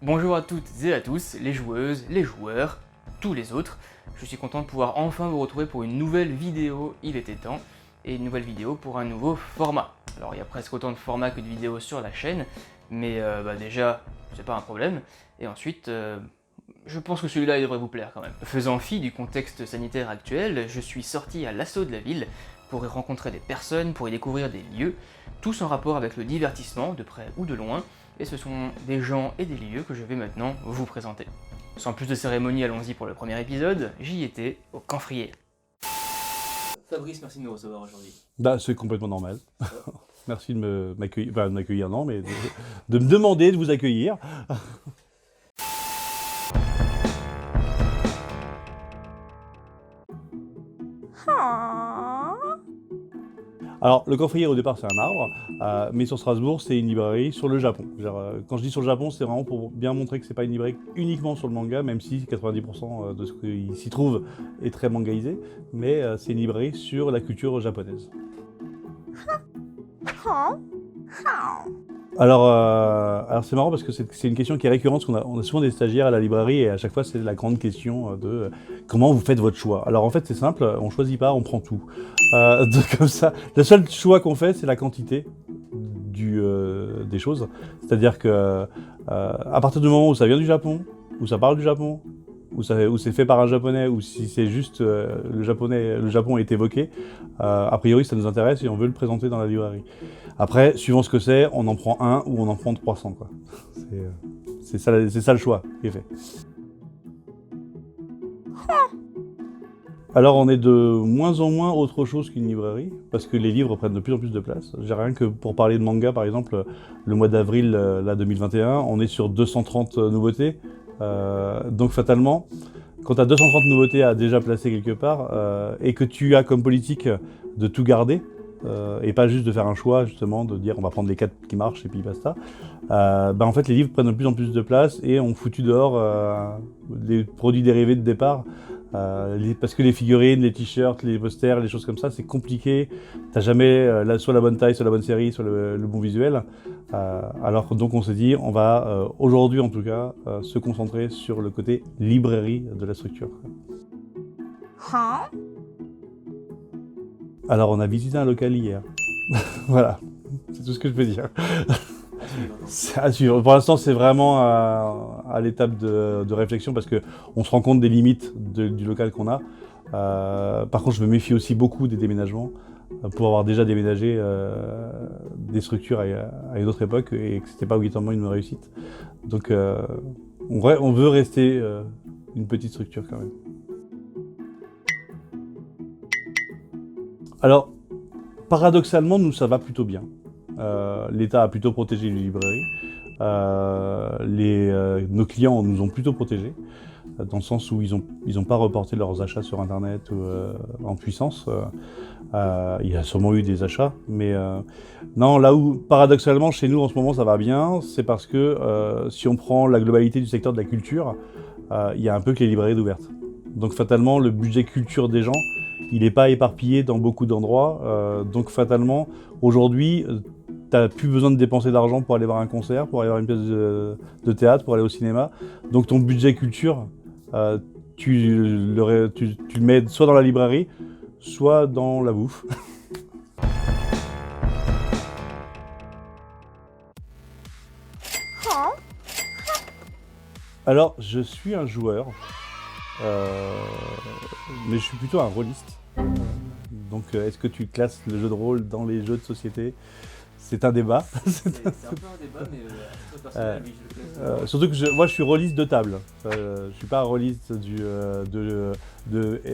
Bonjour à toutes et à tous, les joueuses, les joueurs, tous les autres. Je suis content de pouvoir enfin vous retrouver pour une nouvelle vidéo, il était temps, et une nouvelle vidéo pour un nouveau format. Alors il y a presque autant de formats que de vidéos sur la chaîne, mais déjà, c'est pas un problème. Et ensuite, je pense que celui-là il devrait vous plaire quand même. Faisant fi du contexte sanitaire actuel, je suis sorti à l'assaut de la ville pour y rencontrer des personnes, pour y découvrir des lieux, tous en rapport avec le divertissement, de près ou de loin, et ce sont des gens et des lieux que je vais maintenant vous présenter. Sans plus de cérémonie, allons-y pour le premier épisode, j'y étais au Camphrier. Fabrice, merci de nous recevoir aujourd'hui. Bah, c'est complètement normal. Merci de m'accueillir, enfin de m'accueillir non, mais de me demander de vous accueillir. Alors, le Camphrier au départ c'est un arbre, mais sur Strasbourg c'est une librairie sur le Japon. Quand je dis sur le Japon, c'est vraiment pour bien montrer que c'est pas une librairie uniquement sur le manga, même si 90% de ce qui s'y trouve est très mangaisé, mais c'est une librairie sur la culture japonaise. Alors c'est marrant parce que c'est une question qui est récurrente, parce qu'on a souvent des stagiaires à la librairie et à chaque fois c'est la grande question de comment vous faites votre choix. Alors en fait c'est simple, on choisit pas, on prend tout. Donc comme ça, le seul choix qu'on fait c'est la quantité des choses. C'est-à-dire que à partir du moment où ça vient du Japon, où ça parle du Japon, où c'est fait par un japonais, ou si c'est juste le Japon est évoqué, a priori ça nous intéresse et on veut le présenter dans la librairie. Après, suivant ce que c'est, on en prend un ou on en prend 300 quoi. C'est ça le choix qui est fait. Alors on est de moins en moins autre chose qu'une librairie, parce que les livres prennent de plus en plus de place. J'ai rien que pour parler de manga par exemple, le mois d'avril là 2021, on est sur 230 nouveautés. Donc fatalement, quand tu as 230 nouveautés à déjà placer quelque part, et que tu as comme politique de tout garder, et pas juste de faire un choix justement, de dire on va prendre les 4 qui marchent et puis basta, en fait les livres prennent de plus en plus de place et ont foutu dehors les produits dérivés de départ. Parce que les figurines, les t-shirts, les posters, les choses comme ça, c'est compliqué. T'as jamais soit la bonne taille, soit la bonne série, soit le bon visuel. Alors donc on s'est dit, on va aujourd'hui en tout cas se concentrer sur le côté librairie de la structure. Alors on a visité un local hier. Voilà, c'est tout ce que je peux dire. C'est à suivre. Pour l'instant, c'est vraiment à l'étape de réflexion parce qu'on se rend compte des limites du local qu'on a. Par contre, je me méfie aussi beaucoup des déménagements pour avoir déjà déménagé des structures à une autre époque et que c'était pas obligatoirement une réussite. Donc, on veut rester une petite structure quand même. Alors, paradoxalement, nous, ça va plutôt bien. L'État a plutôt protégé les librairies. Nos clients nous ont plutôt protégés, dans le sens où ils ont pas reporté leurs achats sur Internet en puissance. Il y a sûrement eu des achats, mais non, là où paradoxalement chez nous en ce moment ça va bien, c'est parce que si on prend la globalité du secteur de la culture, il y a un peu que les librairies ouvertes. Donc fatalement, le budget culture des gens, il n'est pas éparpillé dans beaucoup d'endroits. Donc fatalement, aujourd'hui, t'as plus besoin de dépenser d'argent pour aller voir un concert, pour aller voir une pièce de théâtre, pour aller au cinéma. Donc ton budget culture, tu le mets soit dans la librairie, soit dans la bouffe. Alors, je suis un joueur, mais je suis plutôt un rôliste. Donc, est-ce que tu classes le jeu de rôle dans les jeux de société ? C'est un débat. C'est un peu un débat, mais très personnel, oui, je le classe. Surtout que moi, je suis rôliste de table. Je suis pas rôliste de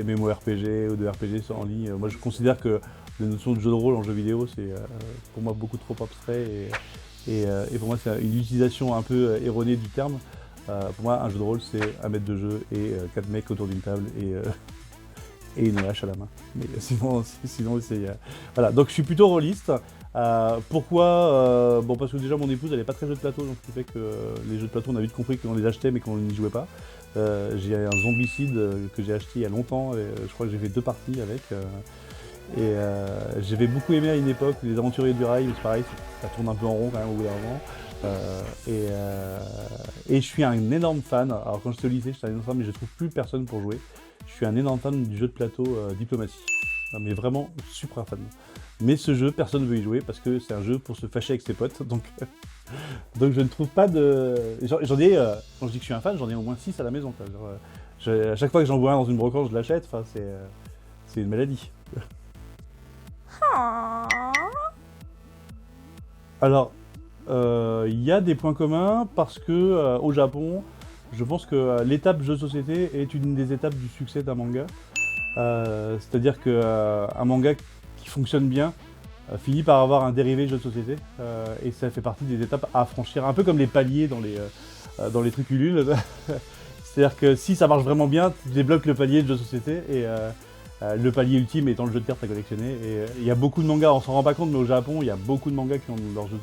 MMORPG ou de RPG en ligne. Moi, je considère que la notion de jeu de rôle en jeu vidéo, c'est pour moi beaucoup trop abstrait et pour moi, c'est une utilisation un peu erronée du terme. Pour moi, un jeu de rôle, c'est un maître de jeu et 4 mecs autour d'une table et une hache à la main. Mais sinon c'est... Voilà, donc je suis plutôt rôliste. Pourquoi Bon, parce que déjà mon épouse elle est pas très jeu de plateau, donc ce qui fait que les jeux de plateau on a vite compris qu'on les achetait mais qu'on n'y jouait pas. J'ai un Zombicide que j'ai acheté il y a longtemps et je crois que j'ai fait 2 parties avec. J'avais beaucoup aimé à une époque les Aventuriers du Rail, mais c'est pareil, ça tourne un peu en rond quand même au bout d'un moment. Et je suis un énorme fan. Alors quand j'étais au lycée, j'étais un énorme fan, mais je trouve plus personne pour jouer. Je suis un énorme fan du jeu de plateau Diplomatie. Mais vraiment super fan. Mais ce jeu, personne ne veut y jouer parce que c'est un jeu pour se fâcher avec ses potes. Donc je ne trouve pas de... J'en ai, quand je dis que je suis un fan, j'en ai au moins 6 à la maison, quoi. Genre, à chaque fois que j'en vois un dans une brocante, je l'achète. Enfin, c'est une maladie. Alors, il y a des points communs parce que au Japon, je pense que l'étape jeu de société est une des étapes du succès d'un manga. C'est-à-dire qu'un manga qui fonctionne bien finit par avoir un dérivé jeu de société et ça fait partie des étapes à franchir, un peu comme les paliers dans les trucs Ulule. C'est-à-dire que si ça marche vraiment bien, tu débloques le palier de jeu de société et le palier ultime étant le jeu de cartes à collectionner. Et il y a beaucoup de mangas, on s'en rend pas compte, mais au Japon, il y a beaucoup de mangas qui ont leur jeu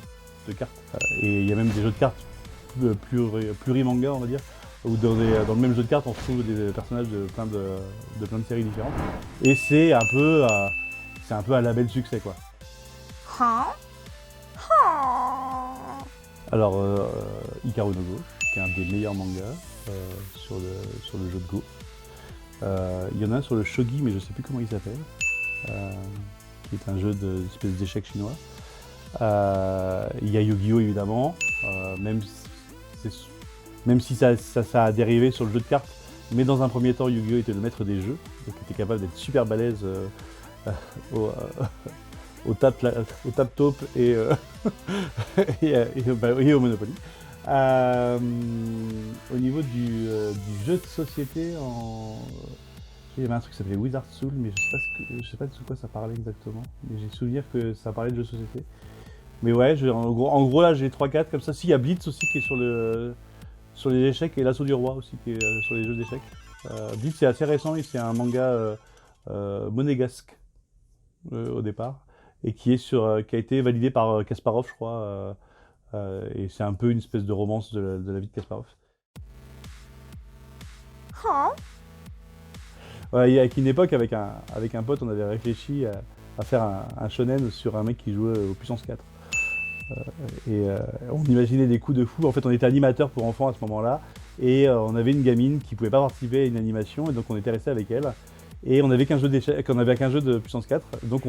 de cartes. Et il y a même des jeux de cartes plurimanga, on va dire, où dans le même jeu de cartes, on retrouve des personnages de plein de séries différentes. Et c'est un peu un label succès, quoi. Alors, Hikaru no Go, qui est un des meilleurs mangas sur le jeu de Go. Il y en a un sur le shogi, mais je sais plus comment il s'appelle, qui est un jeu d'espèce d'échecs chinois. Il y a Yu-Gi-Oh évidemment, même si ça a dérivé sur le jeu de cartes, mais dans un premier temps Yu-Gi-Oh était le maître des jeux, donc il était capable d'être super balèze au tap-top et au Monopoly. Au niveau du jeu de société, il y avait un truc qui s'appelait Wizard Soul, mais je sais pas de quoi ça parlait exactement. Mais j'ai souvenir que ça parlait de jeu de société. Mais ouais, en gros là j'ai 3-4 comme ça. Si, il y a Blitz aussi qui est sur les échecs et l'Assaut du Roi aussi qui est sur les jeux d'échecs. Blitz c'est assez récent et c'est un manga monégasque au départ et qui a été validé par Kasparov, je crois. Et c'est un peu une espèce de romance de la vie de Kasparov. Ouais, il y a qu'une époque, avec un pote, on avait réfléchi à faire un shonen sur un mec qui jouait aux puissance 4. On imaginait des coups de fou. En fait, on était animateur pour enfants à ce moment-là. Et on avait une gamine qui pouvait pas participer à une animation. Et donc, on était resté avec elle. Et on avait qu'un jeu d'échecs, on avait qu'un jeu de puissance 4. Donc,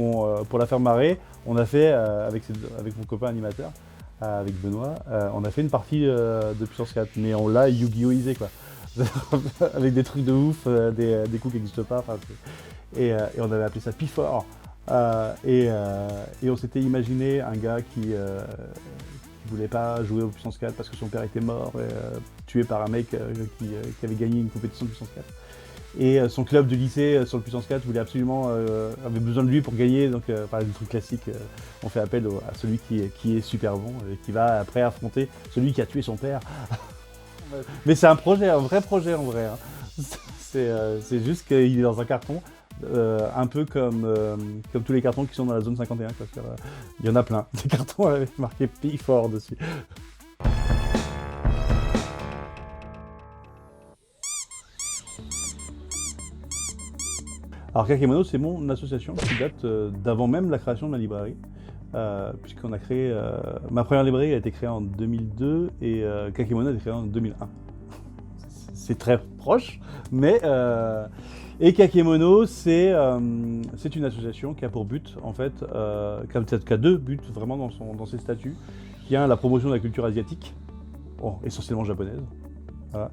pour la faire marrer, on a fait, avec mon copain animateur, avec Benoît, on a fait une partie de puissance 4. Mais on l'a Yu-Gi-Oh-isé, quoi. Avec des trucs de ouf, des coups qui n'existent pas. Et on avait appelé ça Pifor. Et on s'était imaginé un gars qui voulait pas jouer au puissance 4 parce que son père était mort, tué par un mec qui avait gagné une compétition de puissance 4. Et son club de lycée sur le puissance 4 voulait absolument, avait besoin de lui pour gagner, donc par des trucs classiques, on fait appel à celui qui est super bon et qui va après affronter celui qui a tué son père. Mais c'est un vrai projet en vrai. Hein. C'est juste qu'il est dans un carton, un peu comme tous les cartons qui sont dans la zone 51. Quoi. Il y en a plein. Des cartons avec marqué P4 dessus. Alors Kakemono, c'est mon association qui date d'avant même la création de ma librairie. Puisqu'on a créé... ma première librairie a été créée en 2002 et Kakemono a été créée en 2001. C'est très proche, mais... Et Kakemono, c'est une association qui a pour but, en fait, qui a deux buts vraiment dans ses statuts, qui a la promotion de la culture asiatique, essentiellement japonaise, voilà.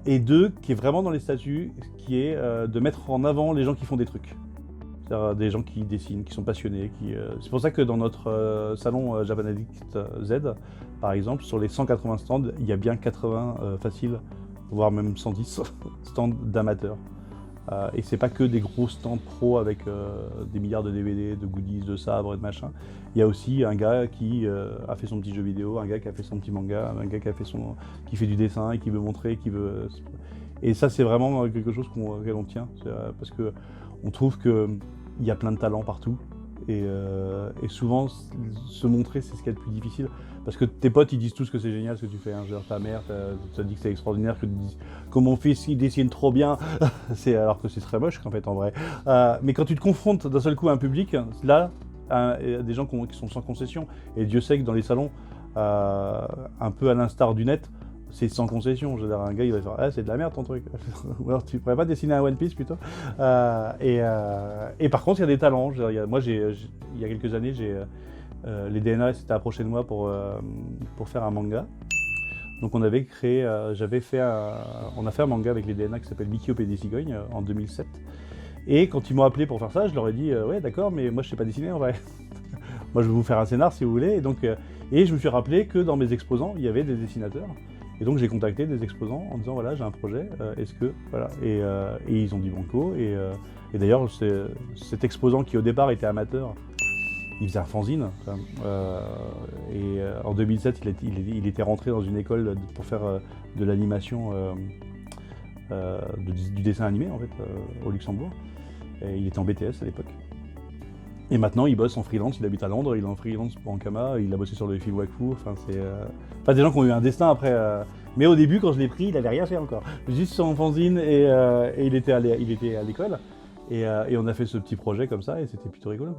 Et deux, qui est vraiment dans les statuts, qui est de mettre en avant les gens qui font des trucs. C'est-à-dire des gens qui dessinent, qui sont passionnés. C'est pour ça que dans notre salon Japan Addict Z, par exemple, sur les 180 stands, il y a bien 80 faciles, voire même 110 stands d'amateurs. Et c'est pas que des gros stands pro avec des milliards de DVD, de goodies, de sabres et de machin. Il y a aussi un gars qui a fait son petit jeu vidéo, un gars qui a fait son petit manga, un gars qui fait du dessin et qui veut montrer, Et ça, c'est vraiment quelque chose auquel on tient, parce que on trouve qu'il y a plein de talents partout. Et souvent, se montrer, c'est ce qui est le plus difficile. Parce que tes potes, ils disent tous que c'est génial ce que tu fais. Hein. Genre, ta mère, ça dit que c'est extraordinaire, que tu dis que mon fils, il dessine trop bien. Alors que c'est très moche, en fait, en vrai. Mais quand tu te confrontes d'un seul coup à un public, là, il y a des gens qui sont sans concession. Et Dieu sait que dans les salons, un peu à l'instar du net, c'est sans concession. Je veux dire, un gars, il va faire ah, c'est de la merde ton truc. Ou alors tu pourrais pas dessiner un One Piece plutôt. Et par contre, il y a des talents. Je veux dire, il y a quelques années, les DNA s'étaient approchés de moi pour faire un manga. Donc on avait créé, on a fait un manga avec les DNA qui s'appelle Mickey des Cigognes en 2007. Et quand ils m'ont appelé pour faire ça, je leur ai dit ouais d'accord, mais moi je sais pas dessiner en vrai. Moi je vais vous faire un scénar si vous voulez. Et je me suis rappelé que dans mes exposants, il y avait des dessinateurs. Et donc j'ai contacté des exposants en disant voilà j'ai un projet, est-ce que voilà et ils ont dit banco et d'ailleurs cet exposant qui au départ était amateur, il faisait un fanzine en 2007 il était rentré dans une école pour faire de l'animation, du dessin animé en fait au Luxembourg. Et il était en BTS à l'époque. Et maintenant, il bosse en freelance, il habite à Londres, il est en freelance pour Ankama, il a bossé sur le film Wakfu, enfin c'est des gens qui ont eu un destin après. Mais au début, quand je l'ai pris, il avait rien fait encore. Juste son fanzine et il était à l'école. Et on a fait ce petit projet comme ça et c'était plutôt rigolo.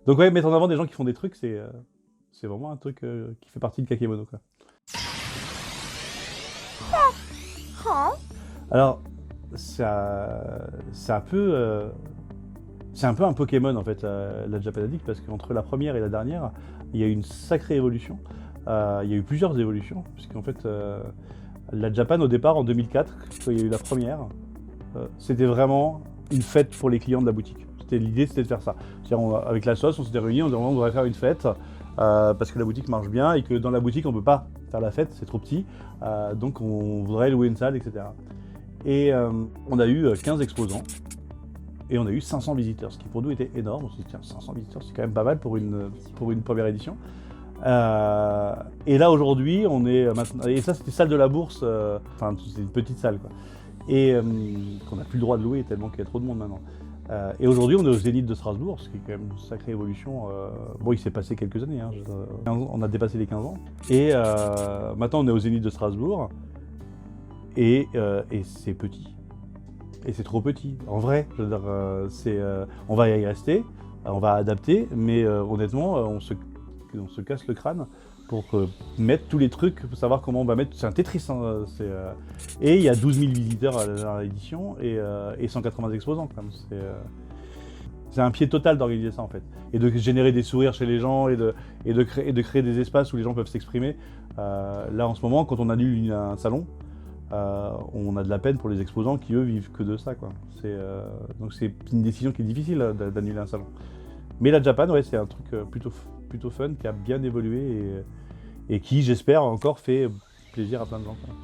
Donc ouais, mettre en avant des gens qui font des trucs, c'est vraiment un truc qui fait partie de Kakemono, quoi. Alors, c'est un peu un Pokémon en fait, la Japan Addict, parce qu'entre la première et la dernière, il y a eu une sacrée évolution. Il y a eu plusieurs évolutions, puisqu'en fait, la Japan au départ, en 2004, quand il y a eu la première, c'était vraiment une fête pour les clients de la boutique. L'idée c'était de faire ça. Avec la sauce, on s'était réunis, on disait on devrait faire une fête, parce que la boutique marche bien et que dans la boutique on ne peut pas faire la fête, c'est trop petit, donc on voudrait louer une salle, etc. Et on a eu 15 exposants. Et on a eu 500 visiteurs, ce qui pour nous était énorme. On s'est dit, tiens, 500 visiteurs, c'est quand même pas mal pour une première édition. Et là, aujourd'hui, on est maintenant... Et ça, c'était salle de la Bourse, enfin, c'est une petite salle, quoi. Et qu'on n'a plus le droit de louer tellement qu'il y a trop de monde maintenant. Et aujourd'hui, on est au Zénith de Strasbourg, ce qui est quand même une sacrée évolution. Bon, il s'est passé quelques années, hein, on a dépassé les 15 ans. Et maintenant, on est au Zénith de Strasbourg, et c'est petit. Et c'est trop petit, en vrai. Je veux dire, on va y rester, on va adapter, mais honnêtement, on se casse le crâne pour mettre tous les trucs, pour savoir comment on va mettre. C'est un Tetris, hein, et il y a 12 000 visiteurs à l'édition et 180 exposants. Quand même. C'est un pied total d'organiser ça en fait, et de générer des sourires chez les gens et de créer des espaces où les gens peuvent s'exprimer. Là, en ce moment, quand on annule un salon, on a de la peine pour les exposants qui eux vivent que de ça, quoi. Donc c'est une décision qui est difficile d'annuler un salon. Mais la Japan, ouais, c'est un truc plutôt fun qui a bien évolué et qui, j'espère, encore fait plaisir à plein de gens, quoi.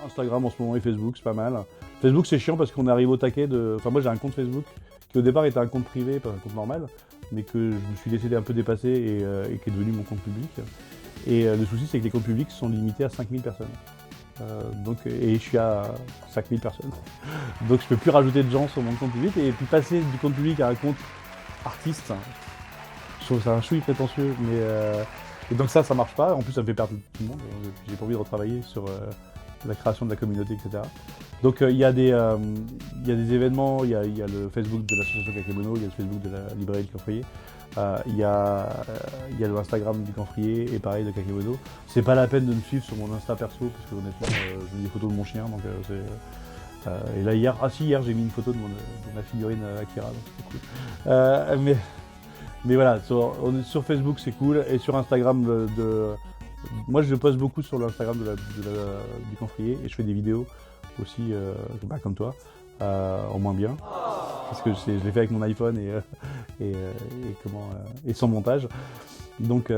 Instagram en ce moment et Facebook, c'est pas mal. Facebook, c'est chiant parce qu'on arrive au taquet de... Enfin, moi j'ai un compte Facebook qui au départ était un compte privé, pas un compte normal, mais que je me suis laissé un peu dépasser et qui est devenu mon compte public. Et le souci, c'est que les comptes publics sont limités à 5000 personnes. Et je suis à 5000 personnes. Donc je peux plus rajouter de gens sur mon compte public. Et puis passer du compte public à un compte artiste, je trouve ça un chouï prétentieux. Et donc ça marche pas. En plus, ça me fait perdre tout le monde. J'ai pas envie de retravailler sur la création de la communauté, etc. Donc il y a des événements, il y a le Facebook de l'association Kakemono, il y a le Facebook de la librairie du Camphrier, il y a le Instagram du Camphrier et pareil de Kakemono. C'est pas la peine de me suivre sur mon Insta perso parce que honnêtement je mets des photos de mon chien, donc et là hier j'ai mis une photo de ma figurine Akira, donc c'est cool. Mais voilà, sur Facebook c'est cool et sur Instagram moi je poste beaucoup sur l'Instagram du Camphrier et je fais des vidéos aussi, comme toi, en moins bien, parce que je l'ai fait avec mon iPhone et sans montage. Donc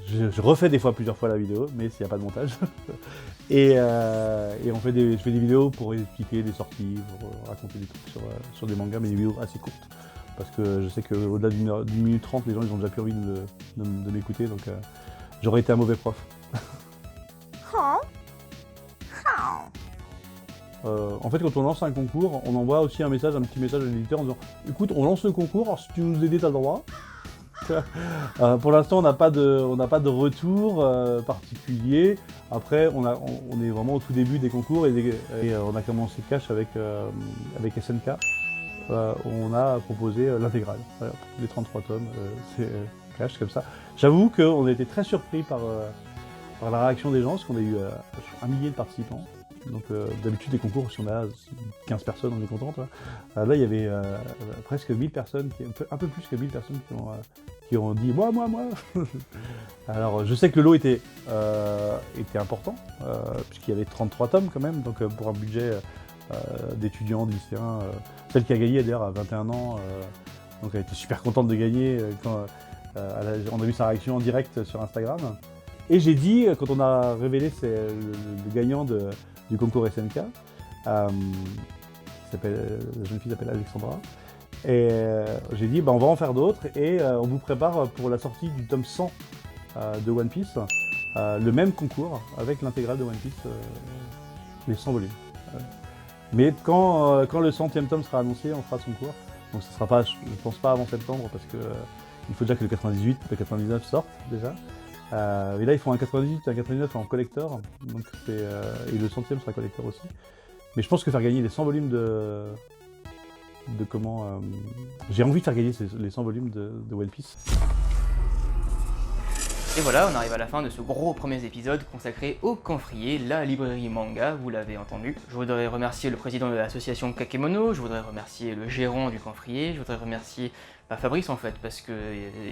je refais plusieurs fois la vidéo, mais s'il n'y a pas de montage. et je fais des vidéos pour expliquer des sorties, pour raconter des trucs sur des mangas, mais des vidéos assez courtes. Parce que je sais qu'au-delà d'une minute 30, les gens ils ont déjà plus envie de m'écouter, donc j'aurais été un mauvais prof. En fait, quand on lance un concours, on envoie aussi un petit message à l'éditeur en disant « Écoute, on lance le concours, alors si tu veux nous aider, t'as le droit. » Pour l'instant, on n'a pas de retour particulier. Après, on est vraiment au tout début des concours et on a commencé cash avec SNK. on a proposé l'intégrale. Voilà, les 33 tomes, c'est cash comme ça. J'avoue qu'on a été très surpris par la réaction des gens, parce qu'on a eu 1 millier de participants. Donc d'habitude les concours, si on a 15 personnes, on est content. Là il y avait presque 1000 personnes, un peu plus que 1000 personnes qui ont dit moi. Alors je sais que le lot était important, puisqu'il y avait 33 tomes quand même, donc pour un budget d'étudiants, de lycéens. Celle qui a gagné d'ailleurs à 21 ans, donc elle était super contente de gagner quand on a vu sa réaction en direct sur Instagram. Et j'ai dit, quand on a révélé le gagnant du concours SNK, la jeune fille s'appelle Alexandra, et j'ai dit on va en faire d'autres et on vous prépare pour la sortie du tome 100 de One Piece, le même concours avec l'intégrale de One Piece, les 100 volumes. Mais quand le 100e tome sera annoncé, on fera son cours. Donc ce sera pas, je pense pas avant septembre, parce que il faut déjà que le 98, le 99 sortent déjà. Et là, ils font un 98 et un 99 en collector, donc et le 100e sera collector aussi. Mais je pense que faire gagner les 100 volumes j'ai envie de faire gagner les 100 volumes de One Piece. Et voilà, on arrive à la fin de ce gros premier épisode consacré au Camphrier, la librairie manga, vous l'avez entendu. Je voudrais remercier le président de l'association Kakemono, je voudrais remercier le gérant du Camphrier, je voudrais remercier Fabrice en fait, parce que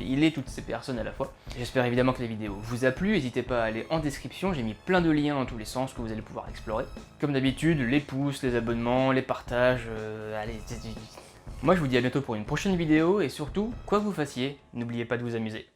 il est toutes ces personnes à la fois. J'espère évidemment que la vidéo vous a plu, n'hésitez pas à aller en description, j'ai mis plein de liens dans tous les sens que vous allez pouvoir explorer. Comme d'habitude, les pouces, les abonnements, les partages, allez... Moi je vous dis à bientôt pour une prochaine vidéo, et surtout, quoi que vous fassiez, n'oubliez pas de vous amuser.